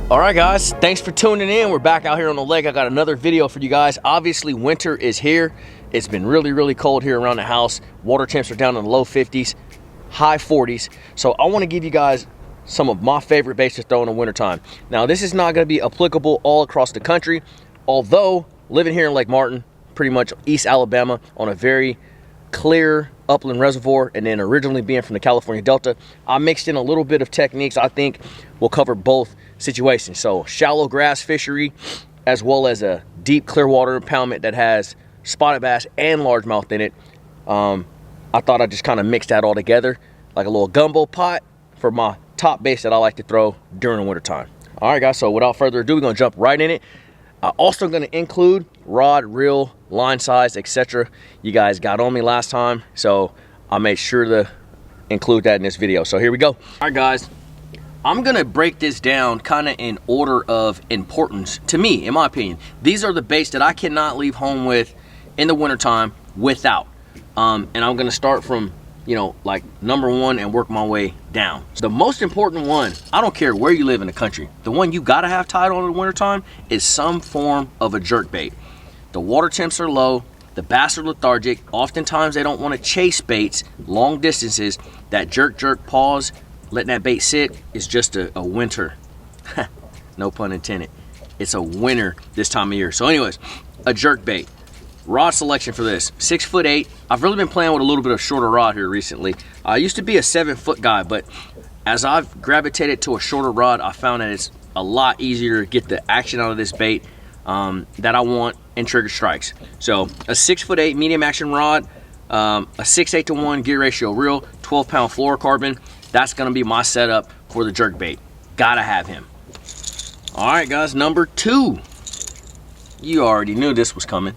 All right, guys, thanks for tuning in. We're back out here on the lake. I got another video for you guys. Obviously, winter is here. It's been really cold here around the house. Water temps are down in the low 50s, high 40s. So I want to give you guys some of my favorite baits to throw in the wintertime. Now, this is not going to be applicable all across the country, although living here in Lake Martin, pretty much East Alabama, on a very clear upland reservoir, and then originally being from the California Delta, I mixed in a little bit of techniques I think will cover both situations. So shallow grass fishery, as well as a deep clear water impoundment that has spotted bass and largemouth in it. I thought I'd just kind of mix that all together like a little gumbo pot for my top baits that I like to throw during the wintertime. All right, guys, so without further ado, we're gonna jump right in it. I'm also going to include rod, reel, line size, etc. You guys got on me last time, so I made sure to include that in this video. So here we go. All right, guys, I'm going to break this down kind of in order of importance to me, in my opinion. These are the baits that I cannot leave home with in the wintertime without. And I'm going to start from, you know, like number one and work my way down. So the most important one, I don't care where you live in the country, the one you gotta have tied on in the wintertime is some form of a jerk bait. The water temps are low, the bass are lethargic, oftentimes they don't want to chase baits long distances. That jerk, pause, letting that bait sit is just a winter. No pun intended. It's a winter this time of year. So anyways, a jerk bait. Rod selection for this, 6'8". I've really been playing with a little bit of shorter rod here recently. I used to be a 7-foot guy, but as I've gravitated to a shorter rod, I found that it's a lot easier to get the action out of this bait that I want in trigger strikes. So a 6'8" medium action rod, a 6/8 to 1 gear ratio reel, 12-pound fluorocarbon. That's gonna be my setup for the jerk bait. Gotta have him. All right, guys, number two. You already knew this was coming.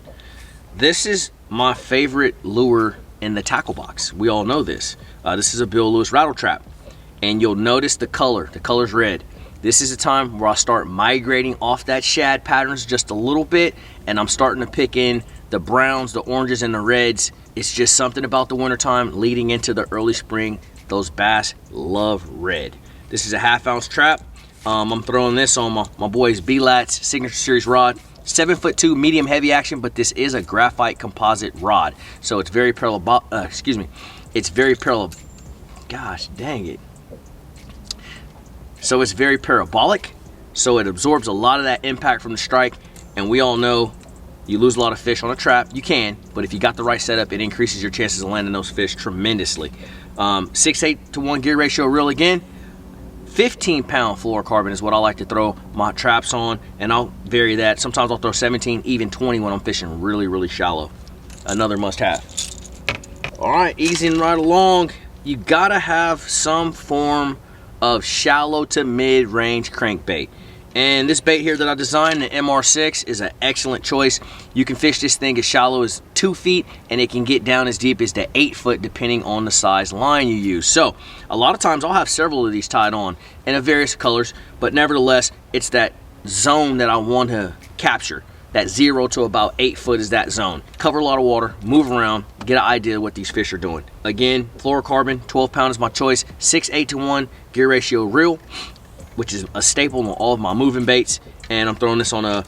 This is my favorite lure in the tackle box. We all know this. This is a Bill Lewis Rattletrap. And you'll notice the color. The color's red. This is a time where I start migrating off that shad patterns just a little bit, and I'm starting to pick in the browns, the oranges, and the reds. It's just something about the wintertime leading into the early spring. Those bass love red. This is a 1/2 ounce trap. I'm throwing this on my boy's B-Lats Signature Series rod. 7'2", medium heavy action, but this is a graphite composite rod, so it's very gosh dang it. So it's very parabolic, so it absorbs a lot of that impact from the strike, and we all know you lose a lot of fish on a trap. You can, but if you got the right setup, it increases your chances of landing those fish tremendously. 6/8 to 1 gear ratio reel again. 15-pound fluorocarbon is what I like to throw my traps on, and I'll vary that. Sometimes I'll throw 17, even 20 when I'm fishing really shallow. Another must-have. All right, easing right along. You gotta have some form of shallow to mid-range crankbait. And this bait here that I designed, the MR6, is an excellent choice. You can fish this thing as shallow as 2 feet, and it can get down as deep as to 8 foot depending on the size line you use. So a lot of times I'll have several of these tied on in various colors, but nevertheless, it's that zone that I want to capture. That 0 to about 8 foot is that zone. Cover a lot of water, move around, get an idea of what these fish are doing. Again, fluorocarbon, 12-pound is my choice. 6/8 to 1 gear ratio reel, which is a staple on all of my moving baits, and I'm throwing this on a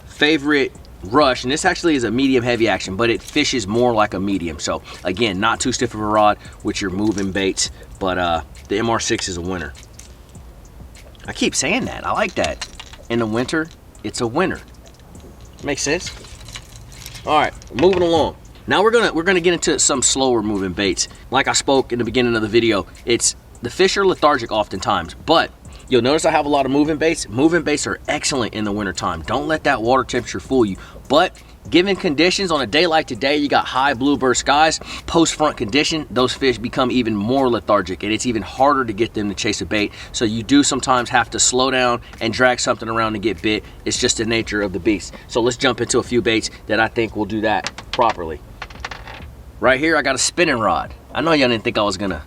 favorite rush, and this actually is a medium heavy action, but it fishes more like a medium. So again, not too stiff of a rod with your moving baits, but the MR6 is a winner. I keep saying that. I like that. In the winter, it's a winner. Makes sense? All right, moving along. Now we're gonna get into some slower moving baits. Like I spoke in the beginning of the video, the fish are lethargic oftentimes, but you'll notice I have a lot of moving baits. Moving baits are excellent in the wintertime. Don't let that water temperature fool you. But given conditions on a day like today, you got high bluebird skies, post-front condition, those fish become even more lethargic, and it's even harder to get them to chase a bait. So you do sometimes have to slow down and drag something around to get bit. It's just the nature of the beast. So let's jump into a few baits that I think will do that properly. Right here, I got a spinning rod. I know y'all didn't think I was gonna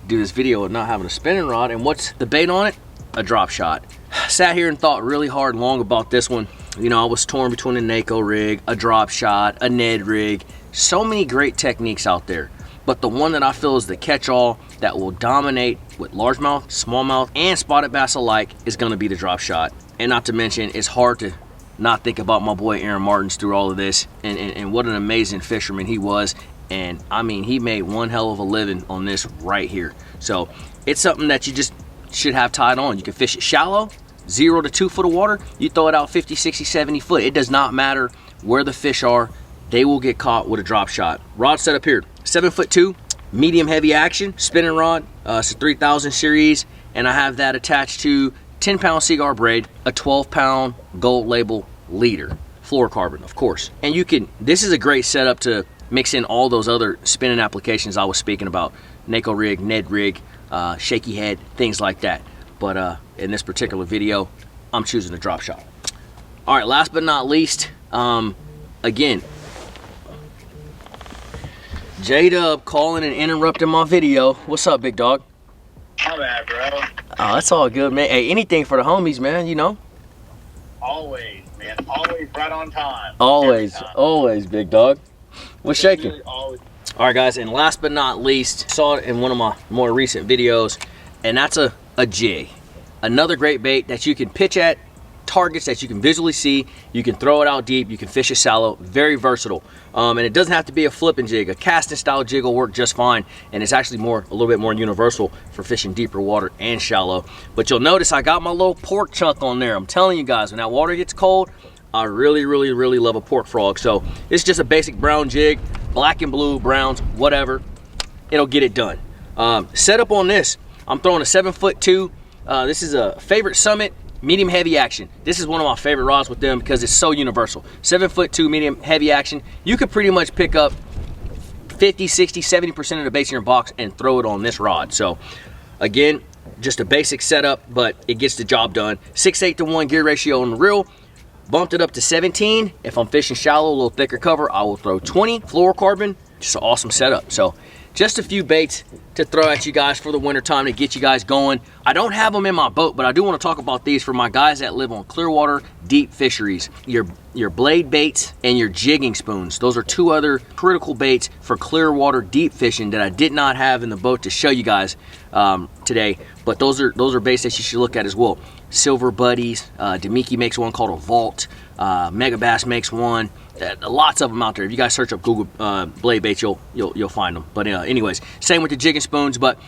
do this video with not having a spinning rod, and what's the bait on it? A drop shot. Sat here and thought really hard and long about this one. You know, I was torn between a NACO rig, a drop shot, a Ned rig. So many great techniques out there. but the one that I feel is the catch-all that will dominate with largemouth, smallmouth, and spotted bass alike is gonna be the drop shot. And not to mention, it's hard to not think about my boy Aaron Martins through all of this, and what an amazing fisherman he was. And I mean, he made one hell of a living on this right here. So it's something that you just should have tied on. You can fish it shallow, 0 to 2 foot of water. You throw it out 50, 60, 70 foot. It does not matter where the fish are. They will get caught with a drop shot. Rod set up here, 7'2", medium heavy action, spinning rod. It's a 3000 series, and I have that attached to 10-pound Seaguar braid, a 12-pound gold label leader, fluorocarbon, of course. And you can, this is a great setup to mix in all those other spinning applications I was speaking about, Naco rig, Ned rig, shaky head, things like that. But in this particular video, I'm choosing the drop shot. All right, last but not least, again, J-Dub calling and interrupting my video. What's up, big dog? My bad, bro. Oh, that's all good, man. Hey, anything for the homies, man, you know? Always, man. Always right on time. Always, always, big dog. What's shaking? Really always. All right, guys, and last but not least, saw it in one of my more recent videos, and that's a jig. Another great bait that you can pitch at targets that you can visually see. You can throw it out deep, you can fish it shallow. Very versatile, and it doesn't have to be a flipping jig. A casting style jig will work just fine, and it's actually a little bit more universal for fishing deeper water and shallow. But you'll notice I got my little pork chunk on there. I'm telling you guys, when that water gets cold, I really love a pork frog. So it's just a basic brown jig, black and blue, browns, whatever, it'll get it done. Setup on this, I'm throwing a 7'2". This is a Favorite Summit medium heavy action. This is one of my favorite rods with them because it's so universal. 7'2" medium heavy action. You could pretty much pick up 50, 60, 70% of the baits in your box and throw it on this rod. So again, just a basic setup, but it gets the job done. 6:8 to 1 gear ratio on the reel. Bumped it up to 17. If I'm fishing shallow, a little thicker cover, I will throw 20. Fluorocarbon, just an awesome setup. So just a few baits to throw at you guys for the winter time to get you guys going. I don't have them in my boat, but I do want to talk about these for my guys that live on clearwater deep fisheries. Your blade baits and your jigging spoons. Those are two other critical baits for clearwater deep fishing that I did not have in the boat to show you guys today. But those are baits that you should look at as well. Silver Buddies, Demiki makes one called a Vault. Mega Bass makes one. Lots of them out there. If you guys search up Google blade baits, you'll find them. But anyways, same with the jigging spoons. But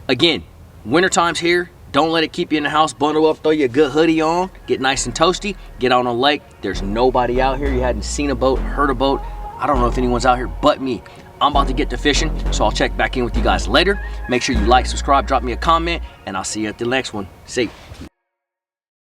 again, winter time's here. Don't let it keep you in the house. Bundle up, throw you a good hoodie on, get nice and toasty, get out on a lake. There's nobody out here. You hadn't seen a boat, heard a boat. I don't know if anyone's out here but me. I'm about to get to fishing, so I'll check back in with you guys later. Make sure you like, subscribe, drop me a comment, and I'll see you at the next one. See you.